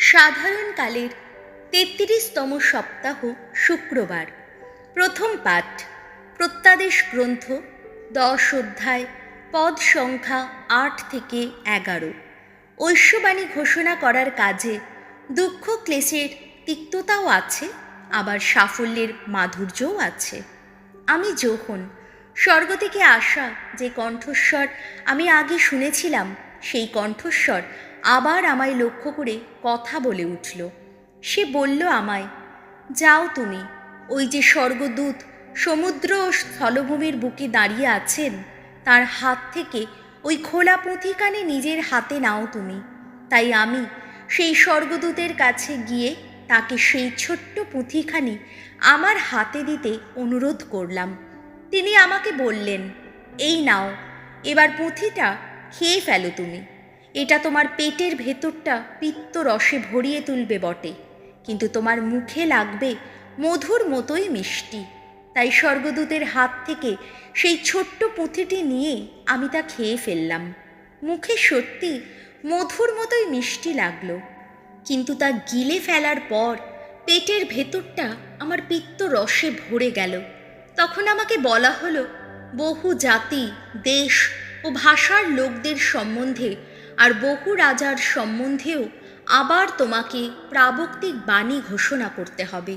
সাধারণকালের ৩৩তম সপ্তাহ শুক্রবার। প্রথম পাঠ প্রত্যাদেশ গ্রন্থ ১০ অধ্যায়, পদ সংখ্যা ৮ থেকে ১১। ঐশ্ববাণী ঘোষণা করার কাজে দুঃখ ক্লেশের তিক্ততাও আছে, আবার সাফল্যের মাধুর্যও আছে। আমি যোহন, স্বর্গ থেকে আসা যে কণ্ঠস্বর আমি আগে শুনেছিলাম, সেই কণ্ঠস্বর আবার আমায় লক্ষ্য করে কথা বলে উঠল। সে বলল আমায়, যাও তুমি, ওই যে স্বর্গদূত সমুদ্র ও স্থলভূমির বুকে দাঁড়িয়ে আছেন, তার হাত থেকে ওই খোলা পুঁথিখানি নিজের হাতে নাও তুমি। তাই আমি সেই স্বর্গদূতের কাছে গিয়ে তাকে সেই ছোট্ট পুঁথিখানি আমার হাতে দিতে অনুরোধ করলাম। তিনি আমাকে বললেন, এই নাও, এবার পুঁথিটা খেয়ে ফেলো তুমি। এটা তোমার পেটের ভেতরটা পিত্ত রসে ভরিয়ে তুলবে বটে, কিন্তু তোমার মুখে লাগবে মধুর মতোই মিষ্টি। তাই স্বর্গদূতের হাত থেকে সেই ছোট্ট পুঁথিটি নিয়ে আমি তা খেয়ে ফেললাম। মুখে সত্যি মধুর মতোই মিষ্টি লাগলো, কিন্তু তা গিলে ফেলার পর পেটের ভেতরটা আমার পিত্ত রসে ভরে গেল। তখন আমাকে বলা হলো, বহু জাতি, দেশ ও ভাষার লোকদের সম্বন্ধে আর বহু রাজার সম্বন্ধেও আবার তোমাকে প্রাবক্তিক বাণী ঘোষণা করতে হবে।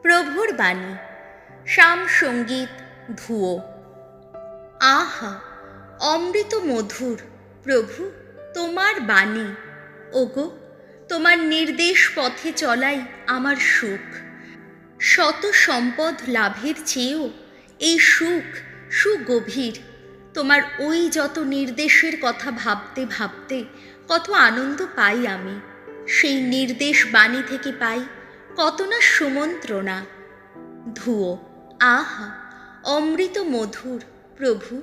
প্রভুর বাণী। শাম সঙ্গীত ধুয়ো। আহা, অমৃত মধুর প্রভু তোমার বাণী। ওগো, তোমার নির্দেশ পথে চলাই আমার সুখ। শত সম্পদ লাভের চেয়েও এই সুখ সুগভীর। তোমার ওই যত নির্দেশের কথা ভাবতে ভাবতে কত আনন্দ পাই আমি। সেই নির্দেশ বাণী থেকে পাই কত না সুমন্ত্রণা। ধুয়ো। আহা, অমৃত মধুর প্রভু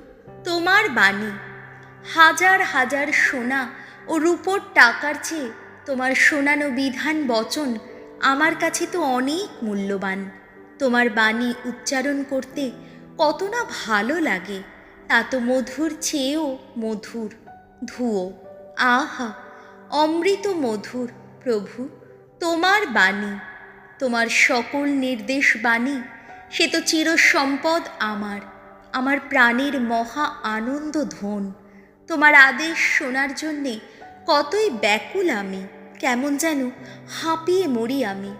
তোমার বাণী। হাজার হাজার সোনা ও রূপোর টাকার চেয়ে তোমার শোনানো বিধান বচন আমার কাছে তো অনেক মূল্যবান। তোমার বাণী উচ্চারণ করতে কত না ভালো লাগে, তা তো মধুর চেয়েও মধুর। ধুয়ো। আহা, অমৃত মধুর প্রভু তোমার বাণী। তোমার সকল নির্দেশ বাণী সে তো চিরসম্পদ আমার, আমার প্রাণের মহা আনন্দ ধন। তোমার আদেশ শোনার জন্যে কতই ব্যাকুল আমি, কেমন যেন হাঁপিয়ে মরি আমি।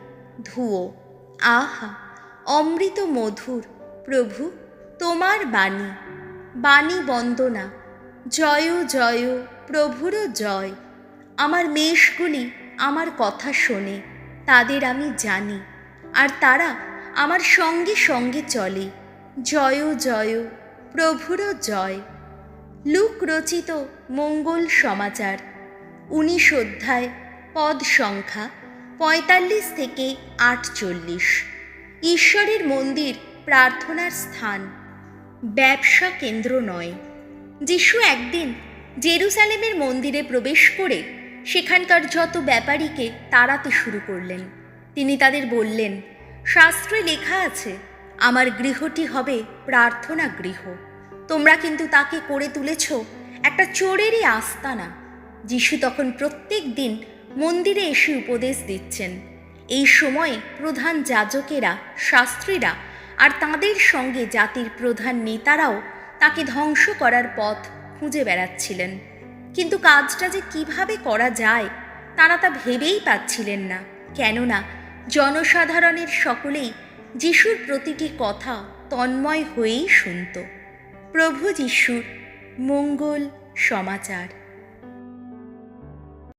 ধুয়ো। আহা, অমৃত মধুর প্রভু তোমার বাণী। বাণী বন্দনা। জয় জয় প্রভুর জয়। আমার মেষগুলি আমার কথা শোনে, তাদের আমি জানি, আর তারা আমার সঙ্গে সঙ্গে চলে। জয় জয় প্রভুর জয়। লুক রচিত মঙ্গল সমাচার ১৯ অধ্যায়, পদ সংখ্যা ৪৫ থেকে ৪৮। ঈশ্বরের মন্দির প্রার্থনার স্থান, ব্যবসা কেন্দ্র নয়। যিশু একদিন জেরুজালেমের মন্দিরে প্রবেশ করে সেখানকার যত ব্যাপারীকে তাড়াতে শুরু করলেন। তিনি তাদের বললেন, শাস্ত্রে লেখা আছে, আমার গৃহটি হবে প্রার্থনা গৃহ। তোমরা কিন্তু তাকে করে তুলেছ একটা চোরেরই আস্তানা। যিশু তখন প্রত্যেক দিন মন্দিরে এসে উপদেশ দিচ্ছেন। এই সময়ে প্রধান যাজকেরা, শাস্ত্রীরা আর তাঁদের সঙ্গে জাতির প্রধান নেতারাও তাকে ধ্বংস করার পথ খুঁজে বেড়াচ্ছিলেন, কিন্তু কাজটা যে কিভাবে করা যায় তারা তা ভেবেই পাচ্ছিলেন না, কেননা জনসাধারণের সকলেই যিশুর প্রতিটি কথা তন্ময় হয়েই শুনত। প্রভু যিশুর মঙ্গল সমাচার।